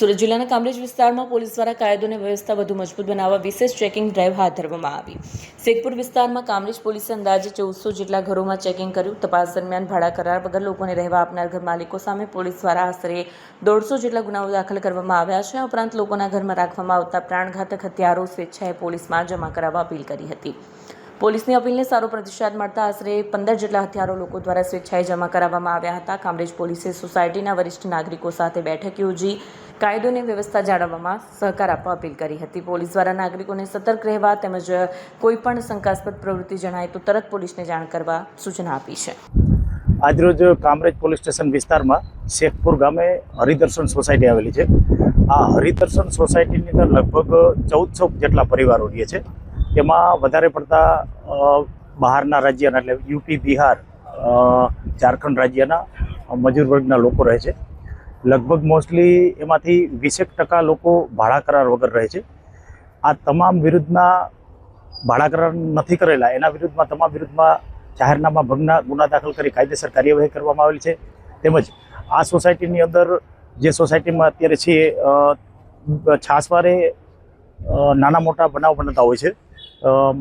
સુરત જિલ્લાના કામરેજ વિસ્તારમાં પોલીસ દ્વારા કાયદો અને વ્યવસ્થા વધુ મજબૂત બનાવવા વિશેષ ચેકિંગ ડ્રાઈવ હાથ ધરવામાં આવી। શેખપુર વિસ્તારમાં કામરેજ પોલીસે અંદાજે 1400 જેટલા ઘરોમાં ચેકિંગ કર્યું। તપાસ દરમિયાન ભાડા કરાર વગર લોકોને રહેવા આપનાર ઘર માલિકો સામે પોલીસ દ્વારા આશરે 150 જેટલા ગુનાઓ દાખલ કરવામાં આવ્યા છે। આ ઉપરાંત લોકોના ઘરમાં રાખવામાં આવતા પ્રાણઘાતક હથિયારો સ્વેચ્છાએ પોલીસમાં જમા કરાવવા અપીલ કરી હતી। પોલીસની અપીલને સારો પ્રતિસાદ મળતા આશરે 15 જેટલા હથિયારો લોકો દ્વારા સ્વેચ્છાએ જમા કરાવવામાં આવ્યા હતા। કામરેજ પોલીસે સોસાયટીના વરિષ્ઠ નાગરિકો સાથે બેઠક યોજી કાયદો અને વ્યવસ્થા જાળવવામાં સહકાર આપવા અપીલ કરી હતી। પોલીસ દ્વારા નાગરિકોને સતર્ક રહેવા તેમજ કોઈપણ શંકાસ્પદ પ્રવૃત્તિ જણાય તો તરત પોલીસને જાણ કરવા સૂચના આપી છે। આજરોજ કામરેજ પોલીસ સ્ટેશન વિસ્તારમાં શેખપુર ગામે હરિદર્શન સોસાયટી આવેલી છે। આ હરિદર્શન સોસાયટીની અંદર લગભગ 1400 જેટલા પરિવારો રહે છે। તેમાં વધારે પડતા બહારના રાજ્યના એટલે યુપી, બિહાર, ઝારખંડ રાજ્યના મજૂર વર્ગના લોકો રહે છે। લગભગ મોસ્ટલી એમાંથી 20% લોકો ભાડા કરાર વગર રહે છે। આ તમામ વિરુદ્ધના ભાડા કરાર નથી કરેલા એના વિરુદ્ધમાં તમામ વિરુદ્ધમાં જાહેરનામા ભંગના ગુના દાખલ કરી કાયદેસર કાર્યવાહી કરવામાં આવેલી છે। તેમજ આ સોસાયટીની અંદર જે સોસાયટીમાં અત્યારે છે છાસવારે નાના મોટા બનાવ બનતા હોય છે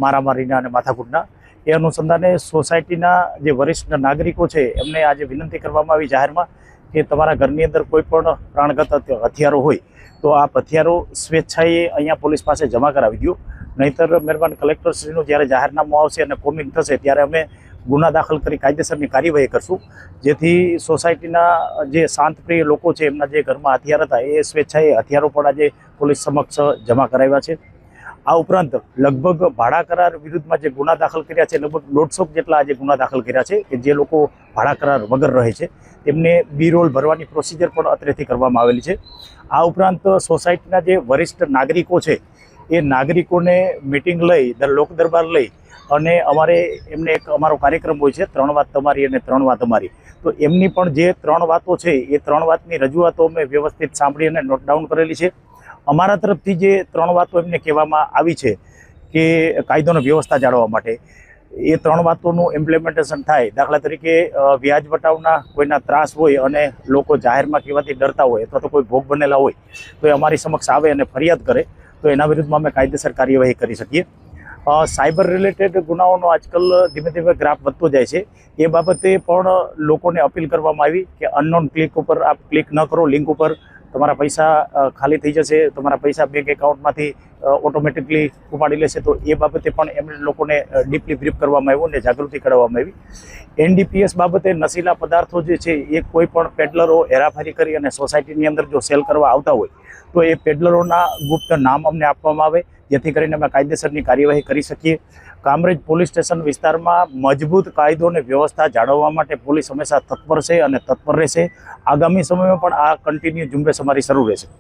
મારામારીના અને માથાકૂટના। એ અનુસંધાને સોસાયટીના જે વરિષ્ઠ નાગરિકો છે એમને આજે વિનંતી કરવામાં આવી જાહેરમાં કે તમારા ઘરની અંદર કોઈ પણ પ્રાણઘાત હથિયારો હોય તો આ હથિયારો સ્વેચ્છાએ અહીંયા પોલીસ પાસે જમા કરાવી દો, નહીંતર મહેરબાન કલેક્ટરશ્રીનું જ્યારે જાહેરનામું આવશે અને કોમિંગ થશે ત્યારે અમે ગુના દાખલ કરી કાયદેસરની કાર્યવાહી કરશું, જેથી સોસાયટીના જે શાંતપ્રિય લોકો છે એમના જે ઘરમાં હથિયાર હતા એ સ્વેચ્છાએ હથિયારો પણ આજે પોલીસ સમક્ષ જમા કરાવ્યા છે। આ ઉપરાંત લગભગ ભાડા કરાર વિરુદ્ધમાં જે ગુના દાખલ કર્યા છે લગભગ 150 જેટલા આજે ગુના દાખલ કર્યા છે કે જે લોકો ભાડા કરાર વગર રહે છે તેમને બી રોલ ભરવાની પ્રોસિજર પણ અત્રેથી કરવામાં આવેલી છે। આ ઉપરાંત સોસાયટીના જે વરિષ્ઠ નાગરિકો છે એ નાગરિકોને મિટિંગ લઈ લોક દરબાર લઈ અને અમારે એમને એક અમારો કાર્યક્રમ હોય છે 3 વાત તમારી અને 3 વાત અમારી, તો એમની પણ જે 3 વાતો છે એ 3 વાતની રજૂઆતો અમે વ્યવસ્થિત સાંભળી અને નોટ ડાઉન કરેલી છે। અમારા તરફથી જે 3 વાતો એમને કહેવામાં આવી છે કે કાયદોની વ્યવસ્થા જાળવવા માટે એ 3 વાતોનું ઇમ્પ્લિમેન્ટેશન થાય। દાખલા તરીકે વ્યાજ વટાવના કોઈના ત્રાસ હોય અને લોકો જાહેરમાં કહેવાથી ડરતા હોય અથવા તો કોઈ ભોગ બનેલા હોય તો એ અમારી સમક્ષ આવે અને ફરિયાદ કરે તો એના વિરુદ્ધમાં અમે કાયદેસર કાર્યવાહી કરી શકીએ। સાયબર રિલેટેડ ગુનાઓનો આજકાલ ધીમે ધીમે ગ્રાફ વધતો જાય છે, એ બાબતે પણ લોકોને અપીલ કરવામાં આવી કે અનનોન ક્લિક ઉપર આપ ક્લિક ન કરો, લિંક ઉપર તમારા પૈસા ખાલી થઈ જશે, તમારા પૈસા બેંક એકાઉન્ટમાંથી ઓટોમેટિકલી ઉપાડી લેશે, તો એ બાબતે પણ એમને લોકોને ડીપલી બ્રીફ કરવામાં આવ્યું અને જાગૃતિ કરાવવામાં આવી। NDPS બાબતે નશીલા પદાર્થો જે છે એ કોઈ પણ પેડલરો હેરાફેરી કરી અને સોસાયટીની અંદર જો સેલ કરવા આવતા હોય તો એ પેડલરોના ગુપ્ત નામ અમને આપવામાં આવે જેથી કરીને અમે કાયદેસરની કાર્યવાહી કરી શકીએ। કામરેજ પોલીસ સ્ટેશન વિસ્તારમાં મજબૂત કાયદો અને વ્યવસ્થા જાળવવા માટે પોલીસ હંમેશા તત્પર છે અને તત્પર રહેશે। આગામી સમયમાં પણ આ કન્ટિન્યુ ઝુંબેશ અમારી શરૂ રહેશે।